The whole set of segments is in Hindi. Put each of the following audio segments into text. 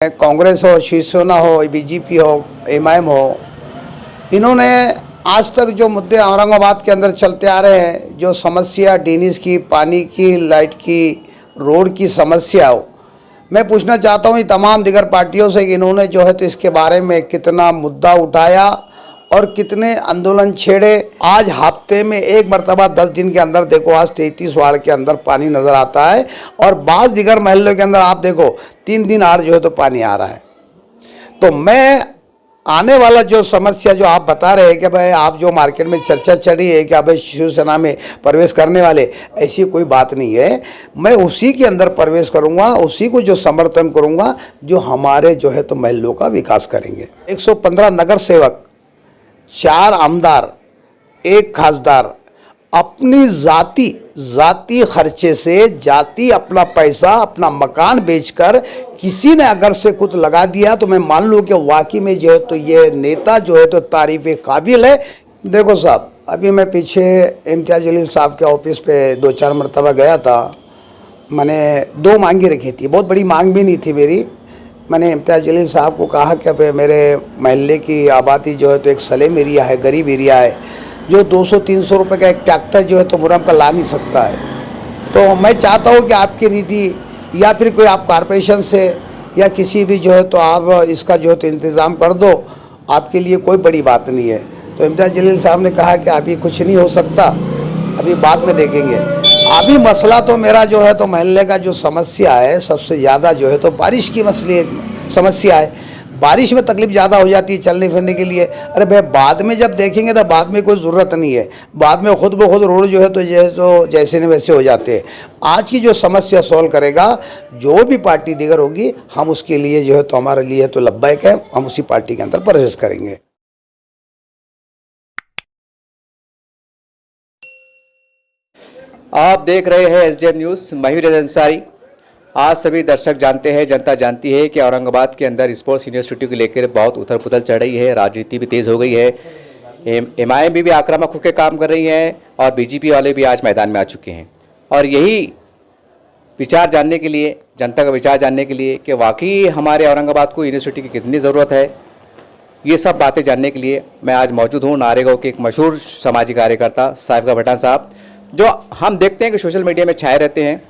कांग्रेस हो, शिवसेना हो, बीजेपी हो, एमआईएम हो, इन्होंने आज तक जो मुद्दे औरंगाबाद के अंदर चलते आ रहे हैं, जो समस्या ड्रेनेज की, पानी की, लाइट की, रोड की समस्या हो, मैं पूछना चाहता हूँ तमाम दिगर पार्टियों से कि इन्होंने जो है तो इसके बारे में कितना मुद्दा उठाया और कितने आंदोलन छेड़े। आज हफ्ते में एक मरतबा 10 दिन के अंदर देखो, आज 33 वार्ड के अंदर पानी नज़र आता है और बाज़ दिगर महल्लों के अंदर आप देखो 3 दिन आड़ जो है तो पानी आ रहा है। तो मैं आने वाला जो समस्या जो आप बता रहे हैं कि भाई आप जो मार्केट में चर्चा चल रही है कि भाई शिवसेना में प्रवेश करने वाले, ऐसी कोई बात नहीं है। मैं उसी के अंदर प्रवेश करूंगा, उसी को जो समर्थन करूंगा जो हमारे जो है तो महल्लों का विकास करेंगे। 115 नगर सेवक, 4 आमदार, 1 खासदार अपनी जाती खर्चे से जाती अपना पैसा, अपना मकान बेचकर किसी ने अगर से कुछ लगा दिया तो मैं मान लूँ कि वाकई में जो है तो ये नेता जो है तो तारीफ काबिल है। देखो साहब, अभी मैं पीछे इम्तियाज़ जलील साहब के ऑफिस पे 2-4 मरतबा गया था। मैंने 2 मांगी रखी थी, बहुत बड़ी मांग भी नहीं थी मेरी। मैंने इम्तियाज़ जलील साहब को कहा कि भाई मेरे महल्ले की आबादी जो है तो एक सलेम एरिया है, गरीब एरिया है, जो 200-300 रुपये का एक ट्रैक्टर जो है तो मुरम का ला नहीं सकता है। तो मैं चाहता हूँ कि आपकी निधि या फिर कोई आप कॉरपोरेशन से या किसी भी जो है तो आप इसका जो है तो इंतज़ाम कर दो, आपके लिए कोई बड़ी बात नहीं है। तो इम्तियाज़ जलील साहब ने कहा कि अभी कुछ नहीं हो सकता, अभी बाद में देखेंगे। अभी मसला तो मेरा जो है तो महल्ले का जो समस्या है सबसे ज़्यादा जो है तो बारिश की समस्या है। बारिश में तकलीफ ज़्यादा हो जाती है चलने फिरने के लिए। अरे भाई बाद में जब देखेंगे तो बाद में कोई ज़रूरत नहीं है, बाद में खुद ब खुद रोड जो है तो जैसे न वैसे हो जाते हैं। आज की जो समस्या सॉल्व करेगा जो भी पार्टी दिगर होगी, हम उसके लिए जो है तो हमारे लिए तो लब्बैक है, हम उसी पार्टी के अंदर प्रवेश करेंगे। आप देख रहे हैं एसडीएम न्यूज़, मैं हूं रज़ा अंसारी। आज सभी दर्शक जानते हैं, जनता जानती है कि औरंगाबाद के अंदर स्पोर्ट्स यूनिवर्सिटी को लेकर बहुत उथल पुथल चढ़ रही है, राजनीति भी तेज़ हो गई है। एमआईएम भी आक्रामक होकर काम कर रही है और बीजेपी वाले भी आज मैदान में आ चुके हैं। और यही विचार जानने के लिए, जनता का विचार जानने के लिए कि वाकई हमारे औरंगाबाद को यूनिवर्सिटी की कितनी ज़रूरत है, ये सब बातें जानने के लिए मैं आज मौजूद हूँ नारेगांव के एक मशहूर सामाजिक कार्यकर्ता साहिबका भटान साहब, जो हम देखते हैं कि सोशल मीडिया में छाए रहते हैं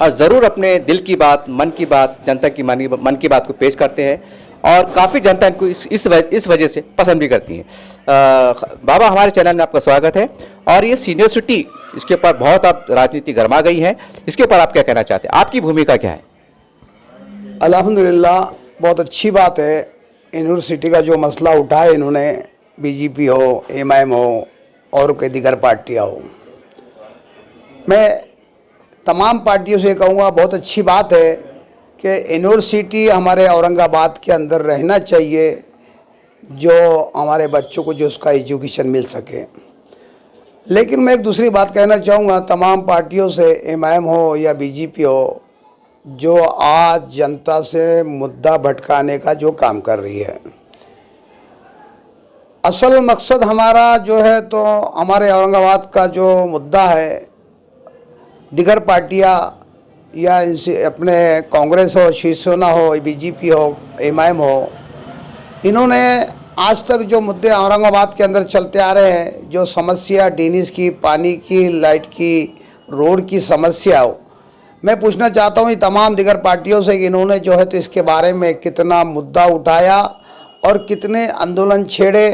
और ज़रूर अपने दिल की बात, मन की बात, जनता की मन की बात को पेश करते हैं और काफ़ी जनता इनको इस वजह से पसंद भी करती है। बाबा, हमारे चैनल में आपका स्वागत है। और ये यूनिवर्सिटी, इसके ऊपर बहुत अब राजनीति गर्मा गई है, इसके ऊपर आप क्या कहना चाहते हैं, आपकी भूमिका क्या है? अल्हम्दुलिल्लाह, बहुत अच्छी बात है। यूनिवर्सिटी का जो मसला उठाया इन्होंने, बीजेपी हो, एमआईएम हो और कोई दिगर पार्टियाँ हो, मैं तमाम पार्टियों से कहूँगा बहुत अच्छी बात है कि यूनिवर्सिटी हमारे औरंगाबाद के अंदर रहना चाहिए, जो हमारे बच्चों को जो उसका एजुकेशन मिल सके। लेकिन मैं एक दूसरी बात कहना चाहूँगा तमाम पार्टियों से, एमआईएम हो या बीजेपी हो, जो आज जनता से मुद्दा भटकाने का जो काम कर रही है। असल मकसद हमारा जो है तो हमारे औरंगाबाद का जो मुद्दा है, दिगर पार्टियाँ या इनसे अपने कांग्रेस हो, शिवसेना हो, बीजेपी हो, एमआईएम हो, इन्होंने आज तक जो मुद्दे औरंगाबाद के अंदर चलते आ रहे हैं, जो समस्या ड्रेनेज की, पानी की, लाइट की, रोड की समस्या हो, मैं पूछना चाहता हूँ तमाम दिगर पार्टियों से कि इन्होंने जो है तो इसके बारे में कितना मुद्दा उठाया और कितने आंदोलन छेड़े,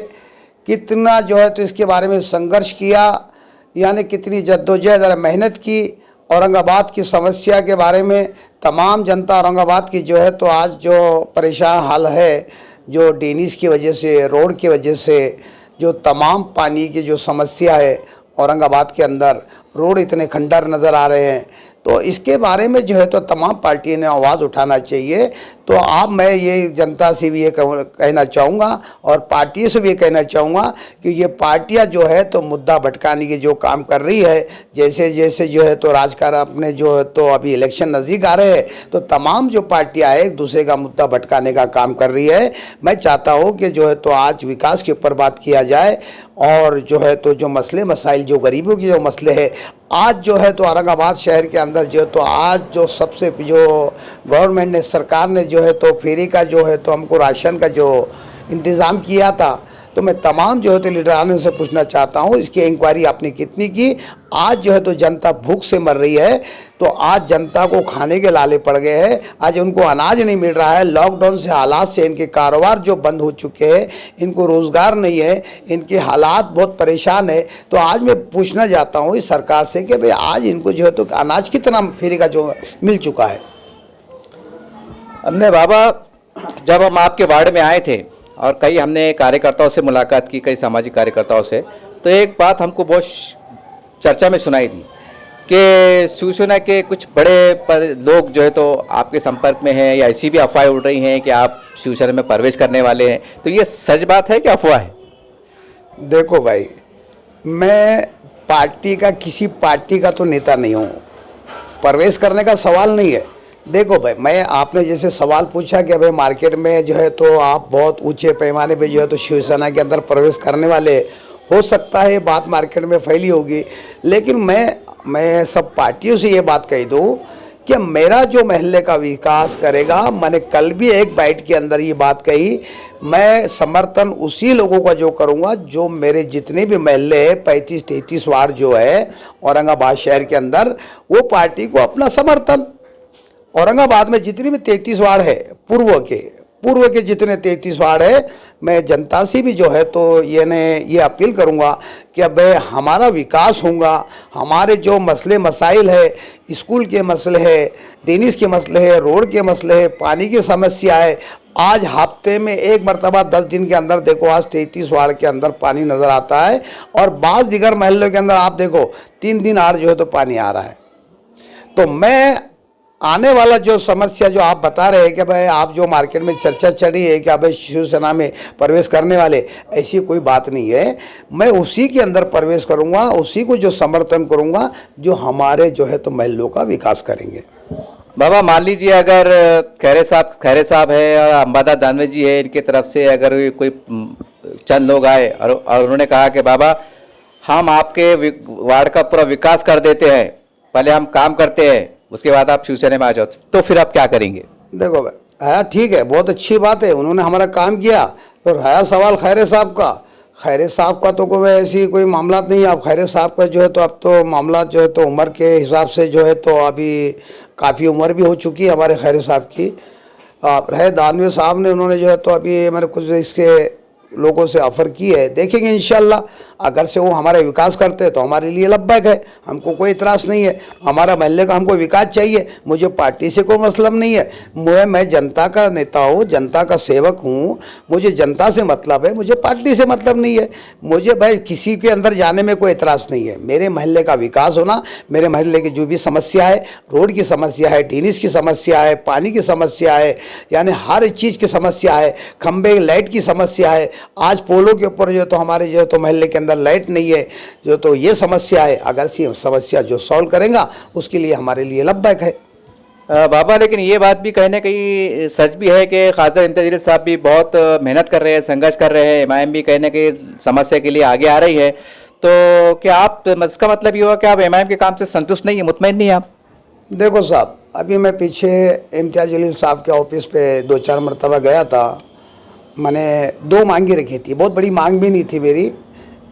कितना जो है तो इसके बारे में संघर्ष किया, यानी कितनी जद्दोजहद और मेहनत की। औरंगाबाद की समस्या के बारे में तमाम जनता औरंगाबाद की जो है तो आज जो परेशान हाल है, जो ड्रेनेज की वजह से, रोड की वजह से, जो तमाम पानी की जो समस्या है औरंगाबाद के अंदर, रोड इतने खंडर नज़र आ रहे हैं, तो इसके बारे में जो है तो तमाम पार्टियों ने आवाज़ उठाना चाहिए। तो आप, मैं ये जनता से भी ये कहना चाहूँगा और पार्टियों से भी ये कहना चाहूँगा कि ये पार्टियाँ जो है तो मुद्दा भटकाने की जो काम कर रही है, जैसे जैसे जो है तो राजकारण अपने जो है तो अभी इलेक्शन नज़दीक आ रहे हैं, तो तमाम जो पार्टियाँ एक दूसरे का मुद्दा भटकाने का काम कर रही है। मैं चाहता हूँ कि जो है तो आज विकास के ऊपर बात किया जाए और जो है तो जो मसले मसाइल जो गरीबों की जो मसले है, आज जो है तो औरंगाबाद शहर के अंदर जो है तो आज जो सबसे जो गवर्नमेंट ने, सरकार ने जो है तो फ्री का जो है तो हमको राशन का जो इंतज़ाम किया था, तो मैं तमाम जो है तो लीडरानों से पूछना चाहता हूँ इसकी इंक्वायरी आपने कितनी की। आज जो है तो जनता भूख से मर रही है, तो आज जनता को खाने के लाले पड़ गए हैं, आज उनको अनाज नहीं मिल रहा है। लॉकडाउन से हालात से इनके कारोबार जो बंद हो चुके हैं, इनको रोज़गार नहीं है, इनके हालात बहुत परेशान है। तो आज मैं पूछना चाहता हूँ इस सरकार से कि भाई आज इनको जो है तो अनाज कितना फ्री का जो मिल चुका है। हमने बाबा, जब हम आपके वार्ड में आए थे और कई हमने कार्यकर्ताओं से मुलाकात की, कई सामाजिक कार्यकर्ताओं से, तो एक बात हमको बहुत चर्चा में सुनाई दी कि शिवसेना के कुछ बड़े लोग जो है तो आपके संपर्क में हैं, या ऐसी भी अफवाहें उड़ रही हैं कि आप शिवसेना में प्रवेश करने वाले हैं। तो ये सच बात है कि अफवाह है? देखो भाई, मैं पार्टी का, किसी पार्टी का तो नेता नहीं हूँ, प्रवेश करने का सवाल नहीं है। देखो भाई, मैं, आपने जैसे सवाल पूछा कि भाई मार्केट में जो है तो आप बहुत ऊंचे पैमाने पे जो है तो शिवसेना के अंदर प्रवेश करने वाले, हो सकता है ये बात मार्केट में फैली होगी, लेकिन मैं सब पार्टियों से ये बात कह दूँ कि मेरा जो महल्ले का विकास करेगा, मैंने कल भी एक बाइट के अंदर ये बात कही, मैं समर्थन उसी लोगों का जो करूँगा जो मेरे जितने भी महल्ले हैं, 35-33 वार्ड जो है औरंगाबाद शहर के अंदर, वो पार्टी को अपना समर्थन। औरंगाबाद में जितनी भी 33 वार्ड है, पूर्व के जितने 33 वार्ड है, मैं जनता से भी जो है तो ये अपील करूंगा कि अब हमारा विकास होगा, हमारे जो मसले मसाइल है, स्कूल के मसले है, ड्रेनेज के मसले है, रोड के मसले है, पानी की समस्या है। आज हफ्ते में एक मरतबा 10 दिन के अंदर देखो, आज 33 वार्ड के अंदर पानी नज़र आता है, और बाज़ दिगर महल्लों के अंदर आप देखो 3 दिन आड़ जो है तो पानी आ रहा है। तो मैं आने वाला जो समस्या जो आप बता रहे हैं कि भाई आप जो मार्केट में चर्चा चल रही है कि भाई शिवसेना में प्रवेश करने वाले, ऐसी कोई बात नहीं है। मैं उसी के अंदर प्रवेश करूंगा, उसी को जो समर्थन करूंगा जो हमारे जो है तो महलों का विकास करेंगे। बाबा, मान लीजिए अगर खैरे साहब है और अंबादास दानवे जी है, इनके तरफ से अगर कोई चंद लोग आए और उन्होंने कहा कि बाबा हम आपके वार्ड का पूरा विकास कर देते हैं, पहले हम काम करते हैं, उसके बाद आप शिवसेना में आ जाओ, तो फिर आप क्या करेंगे? देखो भाई, हाँ ठीक है, बहुत अच्छी बात है, उन्होंने हमारा काम किया। तो रहा सवाल खैरे साहब का, खैरे साहब का तो कोई ऐसी कोई मामला नहीं है। अब खैरे साहब का जो है तो अब तो मामला जो है तो उम्र के हिसाब से जो है तो अभी काफ़ी उम्र भी हो चुकी है हमारे खैरे साहब की। रहे दानवे साहब ने, उन्होंने जो है तो अभी मैंने कुछ इसके लोगों से ऑफ़र की है, देखेंगे इंशाल्लाह। अगर से वो हमारे विकास करते हैं तो हमारे लिए लब्बैक है, हमको कोई इतराज़ नहीं है। हमारा महल्ले का हमको विकास चाहिए, मुझे पार्टी से कोई मतलब नहीं है। मैं जनता का नेता हूँ, जनता का सेवक हूँ, मुझे जनता से मतलब है, मुझे पार्टी से मतलब नहीं है। मुझे भाई किसी के अंदर जाने में कोई इतराज़ नहीं है। मेरे महल्ले का विकास होना, मेरे महल्ले की जो भी समस्या है, रोड की समस्या है, ड्रेनेज की समस्या है, पानी की समस्या है, यानी हर चीज़ की समस्या है, खंबे लाइट की समस्या है। आज पोलों के ऊपर जो तो हमारे जो तो महल्ले के अंदर लाइट नहीं है, जो तो ये समस्या है। अगर सी समस्या जो सॉल्व करेगा उसके लिए हमारे लिए लब्बैक है। बाबा, लेकिन ये बात भी कहीं ना कहीं सच भी है कि खासदार इम्तियाज जलील साहब भी बहुत मेहनत कर रहे हैं, संघर्ष कर रहे हैं, एमआईएम भी कहीं ना कहीं समस्या के लिए आगे आ रही है। तो क्या आप, इसका मतलब ये हुआ कि आप एमआईएम के काम से संतुष्ट नहीं है, मुतमईन नहीं है आप? देखो साहब, अभी मैं पीछे इम्तियाज जलील साहब के ऑफिस पे 2-4 मरतबा गया था। मैंने 2 मांगी रखी थी, बहुत बड़ी मांग भी नहीं थी मेरी।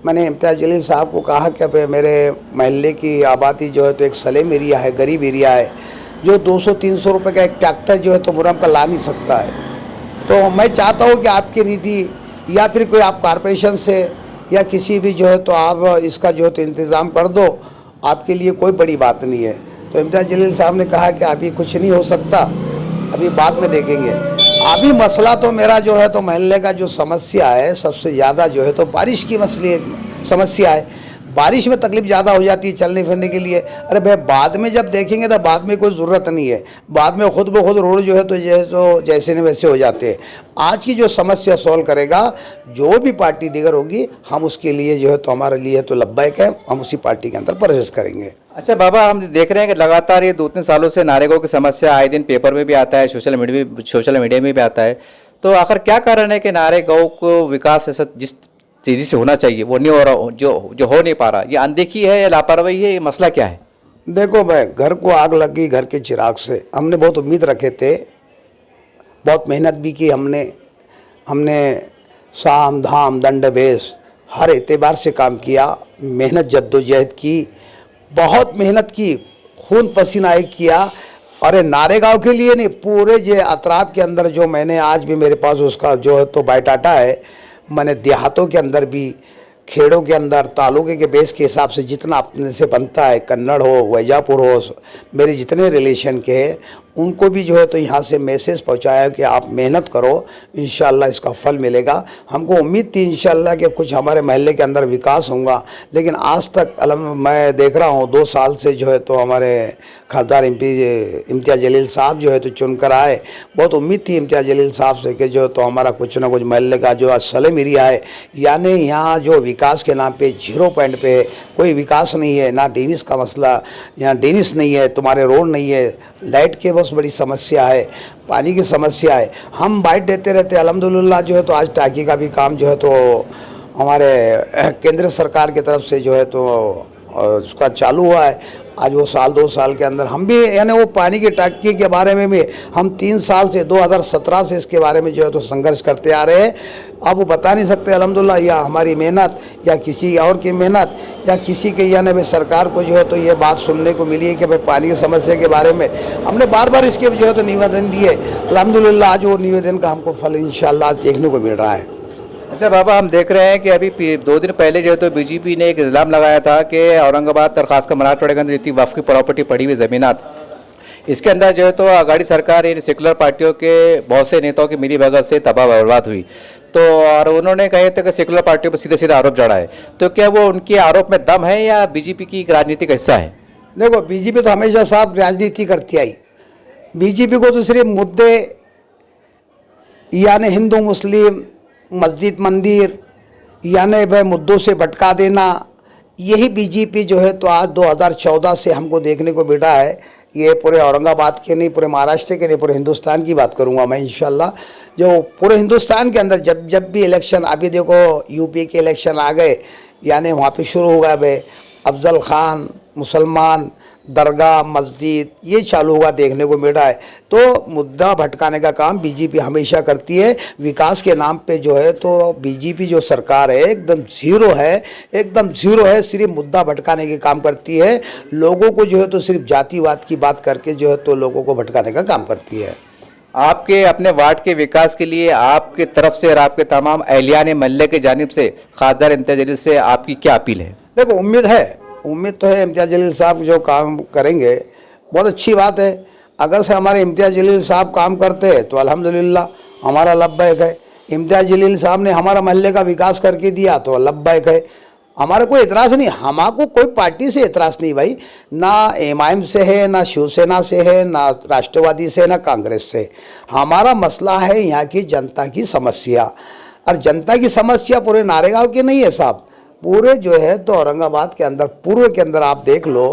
मैंने इम्तियाज जलील साहब को कहा कि अब मेरे महल्ले की आबादी जो है तो एक सलेम एरिया है, गरीब एरिया है, जो 200-300 रुपये का एक ट्रैक्टर जो है तो मुरम का ला नहीं सकता है। तो मैं चाहता हूँ कि आपकी निधि या फिर कोई आप कॉरपोरेशन से या किसी भी जो है तो आप इसका जो है तो इंतज़ाम कर दो, आपके लिए कोई बड़ी बात नहीं है। तो इम्तियाज जलील साहब ने कहा कि अभी कुछ नहीं हो सकता, अभी बाद में देखेंगे। अभी मसला तो मेरा जो है तो महल्ले का जो समस्या है, सबसे ज़्यादा जो है तो बारिश की समस्या है। बारिश में तकलीफ ज़्यादा हो जाती है चलने फिरने के लिए। अरे भाई, बाद में जब देखेंगे तो बाद में कोई ज़रूरत नहीं है, बाद में खुद ब खुद रोड जो है तो जैसे न वैसे हो जाते हैं। आज की जो समस्या सॉल्व करेगा जो भी पार्टी दीगर होगी, हम उसके लिए जो है तो हमारे लिए तो लब्बैक है, हम उसी पार्टी के अंदर प्रवेश करेंगे। अच्छा बाबा, हम देख रहे हैं कि लगातार ये 2-3 सालों से नारेगांव की समस्या आए दिन पेपर में भी आता है, सोशल मीडिया में भी आता है। तो आखिर क्या कारण है कि नारेगांव को विकास ऐसा जिस तेजी से होना चाहिए वो नहीं हो रहा, जो हो नहीं पा रहा, ये अनदेखी है या लापरवाही है, ये मसला क्या है? देखो भाई, घर को आग लगी घर के चिराग से। हमने बहुत उम्मीद रखे थे, बहुत मेहनत भी की हमने साम धाम दंड भेष हर एतबार से काम किया, मेहनत जद्दोजहद की, बहुत मेहनत की, खून पसीना एक किया। अरे नारेगांव के लिए नहीं, पूरे जो अतराफ के अंदर जो मैंने आज भी मेरे पास उसका जो है तो बायोडाटा है, मैंने देहातों के अंदर भी, खेड़ों के अंदर, तालुके के बेस के हिसाब से जितना अपने से बनता है, कन्नड़ हो, वैजापुर हो, मेरे जितने रिलेशन के हैं उनको भी जो है तो यहाँ से मैसेज पहुँचाया कि आप मेहनत करो, इंशाल्लाह इसका फल मिलेगा। हमको उम्मीद थी इंशाल्लाह कि कुछ हमारे महल्ले के अंदर विकास होगा, लेकिन आज तक मैं देख रहा हूँ 2 साल से जो है तो हमारे खासदार इम्तियाज़ जलील साहब जो है तो चुनकर आए। बहुत उम्मीद थी इम्तियाज़ जलील साहब से कि जो तो हमारा कुछ ना कुछ महल्ले का जो असलम एरिया है, यानी यहाँ जो विकास के नाम पे 0 पॉइंट पे कोई विकास नहीं है, ना डेनिस का मसला, यहाँ डेनिस नहीं है, तुम्हारे रोड नहीं है, लाइट के बहुत बड़ी समस्या है, पानी की समस्या है। हम बाइट देते रहते, अल्हम्दुलिल्लाह जो है तो आज टाँकी का भी काम जो है तो हमारे केंद्र सरकार की तरफ से जो है तो उसका चालू हुआ है। आज वो 2 साल के अंदर हम भी यानी वो पानी की टाँकी के बारे में भी हम 3 साल से 2017 से इसके बारे में जो है तो संघर्ष करते आ रहे हैं। अब वो बता नहीं सकते अल्हम्दुलिल्लाह या हमारी मेहनत या किसी और की मेहनत या किसी के यानी भाई सरकार को जो है तो ये बात सुनने को मिली है कि भाई पानी की समस्या के बारे में हमने बार बार इसके जो है तो निवेदन दिए। अल्हम्दुलिल्लाह आज वो निवेदन का हमको फल इंशाल्लाह देखने को मिल रहा है। अच्छा बाबा, हम देख रहे हैं कि अभी 2 दिन पहले जो है तो बीजेपी ने एक इल्ज़ाम लगाया था कि औरंगाबाद और खासकर मराठवाड़े के अंदर जितनी वक्फ की प्रॉपर्टी पड़ी हुई ज़मीनात, इसके अंदर जो है तो आगाड़ी सरकार इन सेकुलर पार्टियों के बहुत से नेताओं की मिली भगत से तबाह बर्बाद हुई। तो और उन्होंने कहे थे कि सेकुलर पार्टियों पर सीधे सीधे आरोप जड़ा है, तो क्या वो उनके आरोप में दम है या बीजेपी की एक राजनीति का हिस्सा है? देखो, बीजेपी तो हमेशा साफ राजनीति करती आई। बीजेपी को तो सिर्फ मुद्दे यानी हिंदू मुस्लिम, मस्जिद मंदिर यानी भाई मुद्दों से भटका देना, यही बीजेपी जो है तो आज 2014 से हमको देखने को मिला है। ये पूरे औरंगाबाद के नहीं, पूरे महाराष्ट्र के नहीं, पूरे हिंदुस्तान की बात करूँगा मैं इंशाल्लाह। जो पूरे हिंदुस्तान के अंदर जब भी इलेक्शन, अभी देखो यूपी के इलेक्शन आ गए, यानी वहाँ पे शुरू हो गया भाई अफजल खान, मुसलमान, दरगाह, मस्जिद, ये चालू हुआ देखने को मिल रहा है। तो मुद्दा भटकाने का काम बीजेपी हमेशा करती है। विकास के नाम पे जो है तो बीजेपी जो सरकार है एकदम ज़ीरो है, एकदम ज़ीरो है, सिर्फ मुद्दा भटकाने के काम करती है। लोगों को जो है तो सिर्फ जातिवाद की बात करके जो है तो लोगों को भटकाने का काम करती है। आपके अपने वार्ड के विकास के लिए आपके तरफ से और आपके तमाम अहलियान महल्ले की जानिब से खासदार इम्तियाज़ जलील से आपकी क्या अपील है? देखो, उम्मीद तो है इम्तियाज़ जलील साहब जो काम करेंगे बहुत अच्छी बात है। अगर से हमारे इम्तियाज़ जलील साहब काम करते हैं तो अल्हम्दुलिल्लाह हमारा लब्बैक है। इम्तियाज़ जलील साहब ने हमारा महल्ले का विकास करके दिया तो लब्बैक है, हमारा कोई एतराज़ नहीं। हमारे कोई पार्टी से एतराज़ नहीं भाई, ना एमआईएम से है, ना शिवसेना से है, ना राष्ट्रवादी से, ना कांग्रेस से। हमारा मसला है यहाँ की जनता की समस्या, और जनता की समस्या पूरे नारेगांव की नहीं है साहब, पूरे जो है तो औरंगाबाद के अंदर, पूर्व के अंदर आप देख लो,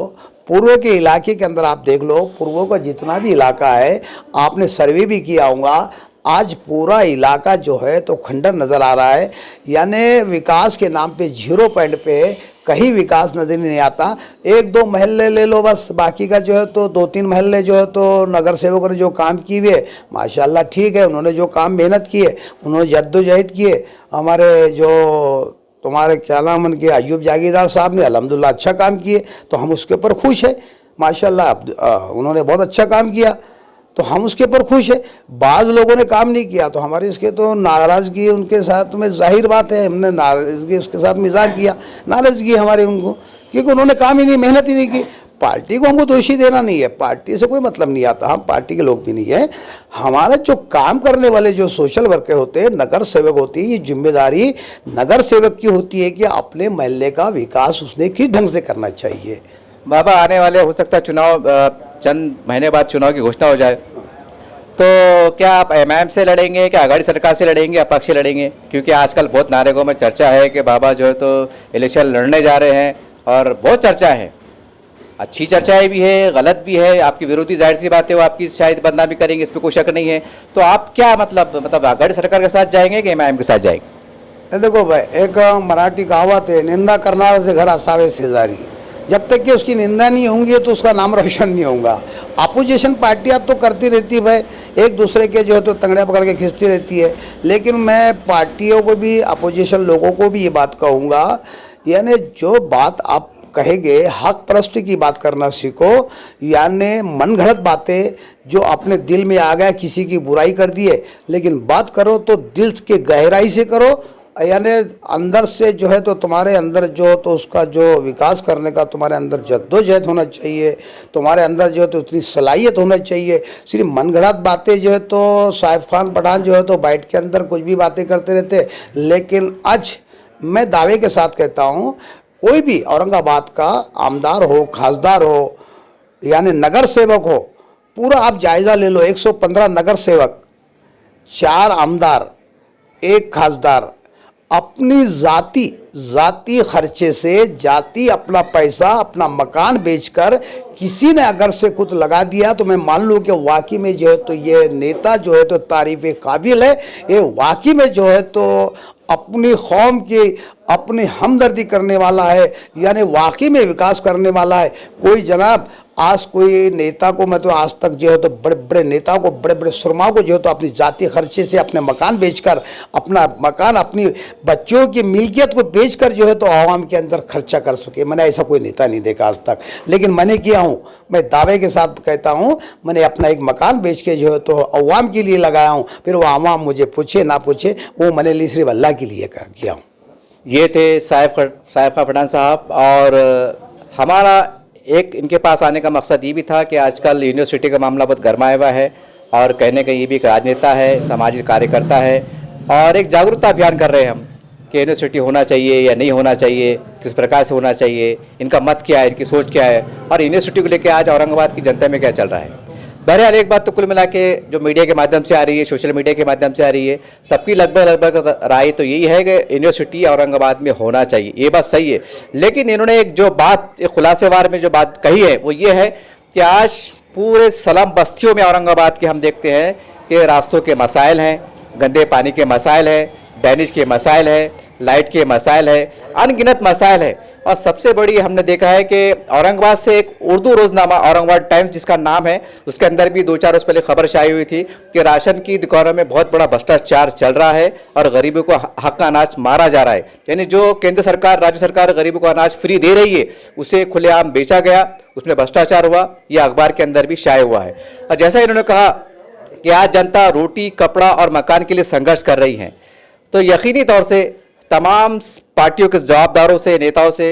पूर्व के इलाके के अंदर आप देख लो, पूर्व का जितना भी इलाका है, आपने सर्वे भी किया होगा, आज पूरा इलाका जो है तो खंडर नज़र आ रहा है। यानी विकास के नाम पे 0 पॉइंट पे कहीं विकास नज़र नहीं आता। 1-2 महल्ले ले लो बस, बाकी का जो है तो 2-3 महल्ले जो है तो नगर सेवकों ने जो काम किए हुए माशाल्लाह ठीक है, उन्होंने जो काम मेहनत किए, उन्होंने जद्दोजहद किए। हमारे जो तुम्हारे क्या नाम उनके अयूब जागीरदार साहब ने अल्हम्दुलिल्लाह अच्छा काम किए, तो हम उसके ऊपर खुश है माशाल्लाह। उन्होंने बहुत अच्छा काम किया तो हम उसके ऊपर खुश है। बाज़ लोगों ने काम नहीं किया तो हमारी इसके तो नाराज़गी उनके साथ में जाहिर बात है, हमने नाराज़गी उसके साथ मिजाज किया, नाराज़गी हमारी उनको, क्योंकि उन्होंने काम ही नहीं, मेहनत ही नहीं की। पार्टी को हमको दोषी देना नहीं है, पार्टी से कोई मतलब नहीं आता, हम पार्टी के लोग भी नहीं है। हमारा जो काम करने वाले जो सोशल वर्कर होते हैं, नगर सेवक होती है, ये जिम्मेदारी नगर सेवक की होती है कि अपने महल्ले का विकास उसने किस ढंग से करना चाहिए। बाबा, आने वाले हो सकता है चुनाव, चंद महीने बाद चुनाव की घोषणा हो जाए, तो क्या आप एमआईएम से लड़ेंगे, क्या आघाड़ी सरकार से लड़ेंगे, अपक्ष से लड़ेंगे? क्योंकि आजकल बहुत नारेगांव में चर्चा है कि बाबा जो है तो इलेक्शन लड़ने जा रहे हैं, और बहुत चर्चा है, अच्छी चर्चाएं भी है, गलत भी है। आपकी विरोधी जाहिर सी बात है वो आपकी शायद बदनामी करेंगे, इस पर कोई शक नहीं है। तो आप क्या मतलब आघाड़ी सरकार के साथ जाएंगे कि एमआईएम के साथ जाएंगे? देखो भाई, एक मराठी कहावत है, निंदा करनार से घर असावे शेजारी। जब तक कि उसकी निंदा नहीं होंगी तो उसका नाम रोशन नहीं होगा। अपोजिशन पार्टियां तो करती रहती है भाई, एक दूसरे के जो है तो तंगड़ियाँ पकड़ के खींचती रहती है, लेकिन मैं पार्टियों को भी, अपोजिशन लोगों को भी ये बात कहूँगा, यानी जो बात आप कहेंगे हक परस्त की बात करना सीखो। यानी मन घड़त बातें जो अपने दिल में आ गया, किसी की बुराई कर दी है, लेकिन बात करो तो दिल के गहराई से करो, यानी अंदर से जो है तो तुम्हारे अंदर जो तो उसका जो विकास करने का तुम्हारे अंदर जद्दोजहद होना चाहिए, तुम्हारे अंदर जो है तो उतनी सलाहियत होना चाहिए। सिर्फ मनगढ़ंत बातें जो है तो साइफ खान पठान जो है तो बैठ के अंदर कुछ भी बातें करते रहते। लेकिन आज मैं दावे के साथ कहता हूँ, कोई भी औरंगाबाद का आमदार हो, खासदार हो, यानी नगर सेवक हो, पूरा आप जायज़ा ले लो, 115 नगर सेवक, 4 आमदार, 1 खासदार अपनी जाती खर्चे से, जाती अपना पैसा, अपना मकान बेचकर किसी ने अगर से खुद लगा दिया, तो मैं मान लूँ कि वाकई में जो है तो ये नेता जो है तो तारीफ़ काबिल है। ये वाकई में जो है तो अपनी कौम की अपनी हमदर्दी करने वाला है, यानी वाकई में विकास करने वाला है। कोई जनाब आज कोई नेता को, मैं तो आज तक जो है तो बड़े बड़े नेताओं को, बड़े बड़े सुरमाओं को जो है तो अपनी जाति खर्चे से अपने मकान बेचकर, अपना मकान अपनी बच्चों की मिल्कियत को बेचकर जो है तो आवाम के अंदर खर्चा कर सके, मैंने ऐसा कोई नेता नहीं देखा आज तक। लेकिन मैंने किया हूँ, मैं दावे के साथ कहता हूँ, मैंने अपना एक मकान बेच के जो है तो अवाम के लिए लगाया हूँ। फिर वो आवाम मुझे पूछे ना पूछे, वो मैंने लिए सिर्फ अल्लाह के लिए किया हूँ। ये थे साइफ खान पठान साहब। और हमारा एक इनके पास आने का मकसद ये भी था कि आजकल यूनिवर्सिटी का मामला बहुत गरमाया हुआ है, और कहने का ये भी एक राजनेता है, सामाजिक कार्यकर्ता है, और एक जागरूकता अभियान कर रहे हैं हम कि यूनिवर्सिटी होना चाहिए या नहीं होना चाहिए, किस प्रकार से होना चाहिए, इनका मत क्या है, इनकी सोच क्या है, और यूनिवर्सिटी को लेकर आज औरंगाबाद की जनता में क्या चल रहा है। बहरहाल एक बात तो कुल मिला के जो मीडिया के माध्यम से आ रही है, सोशल मीडिया के माध्यम से आ रही है, सबकी लगभग राय तो यही है कि यूनिवर्सिटी औरंगाबाद में होना चाहिए। ये बात सही है, लेकिन इन्होंने एक जो बात खुलासेवार में जो बात कही है वो ये है कि आज पूरे सलम बस्तियों में औरंगाबाद के हम देखते हैं कि रास्तों के मसाइल हैं, गंदे पानी के मसाइल हैं, ड्रेनेज के मसाइल है, लाइट के मसाइल है, अनगिनत मसाइल है। और सबसे बड़ी हमने देखा है कि औरंगाबाद से एक उर्दू रोजनामा औरंगाबाद टाइम्स जिसका नाम है, उसके अंदर भी 2-4 रोज पहले खबर छाई हुई थी कि राशन की दुकानों में बहुत बड़ा भ्रष्टाचार चल रहा है और गरीबों को हक का अनाज मारा जा रहा है। यानी जो केंद्र सरकार, राज्य सरकार गरीबों को अनाज फ्री दे रही है, उसे खुलेआम बेचा गया, उसमें भ्रष्टाचार हुआ, यह अखबार के अंदर भी शाये हुआ है। और जैसा इन्होंने कहा कि आज जनता रोटी, कपड़ा और मकान के लिए संघर्ष कर रही है, तो यकीनी तौर से तमाम पार्टियों के जवाबदारों से, नेताओं से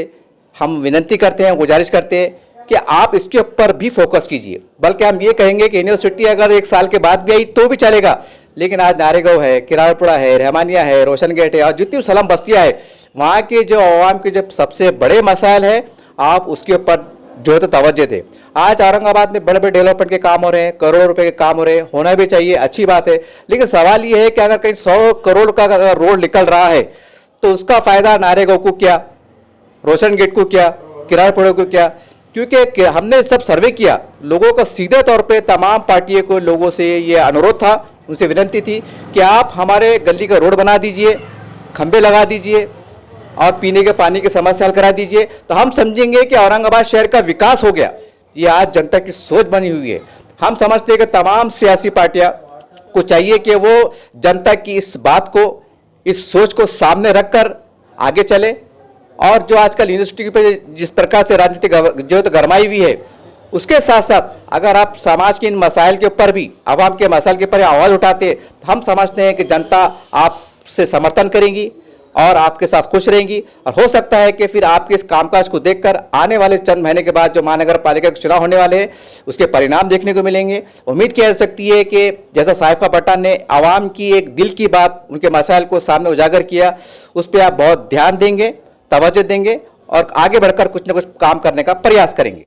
हम विनती करते हैं, गुजारिश करते हैं कि आप इसके ऊपर भी फोकस कीजिए। बल्कि हम ये कहेंगे कि यूनिवर्सिटी अगर 1 साल के बाद भी आई तो भी चलेगा, लेकिन आज नारेगांव है, किराड़पुरा है, रहमानिया है, रोशन गेट है, और जितनी सलम बस्तियाँ हैं, वहाँ के जो आवाम के जो सबसे बड़े मसाइल हैं, आप उसके ऊपर जो है तो तवज्जो दें। आज औरंगाबाद में बड़े बड़े डेवलपमेंट के काम हो रहे हैं, करोड़ों रुपए के काम हो रहे हैं, होना भी चाहिए, अच्छी बात है। लेकिन सवाल ये है कि अगर कहीं 100 करोड़ का अगर रोड निकल रहा है तो उसका फायदा नारेगांव को क्या, रोशन गेट को क्या, किराड़पुरा को क्या? क्योंकि हमने सब सर्वे किया, लोगों का सीधे तौर पे तमाम पार्टियों को लोगों से ये अनुरोध था, उनसे विनती थी कि आप हमारे गली का रोड बना दीजिए, खंबे लगा दीजिए और पीने के पानी की समस्या हल करा दीजिए, तो हम समझेंगे कि औरंगाबाद शहर का विकास हो गया। ये आज जनता की सोच बनी हुई है। हम समझते हैं कि तमाम सियासी पार्टियां को चाहिए कि वो जनता की इस बात को, इस सोच को सामने रखकर आगे चले। और जो आजकल यूनिवर्सिटी पे जिस प्रकार से राजनीति जो तो गरमाई हुई है, उसके साथ साथ अगर आप समाज के इन मसाइल के ऊपर भी, आवाम के मसाइल के ऊपर आवाज़ उठाते, तो हम समझते हैं कि जनता आपसे समर्थन करेंगी और आपके साथ खुश रहेंगी। और हो सकता है कि फिर आपके इस कामकाज को देखकर आने वाले चंद महीने के बाद जो महानगर पालिका के चुनाव होने वाले हैं, उसके परिणाम देखने को मिलेंगे। उम्मीद की जा सकती है कि जैसा साहिब खान पठान ने आवाम की एक दिल की बात, उनके मसाइल को सामने उजागर किया, उस पर आप बहुत ध्यान देंगे, तवज्जो देंगे और आगे बढ़कर कुछ न कुछ काम करने का प्रयास करेंगे।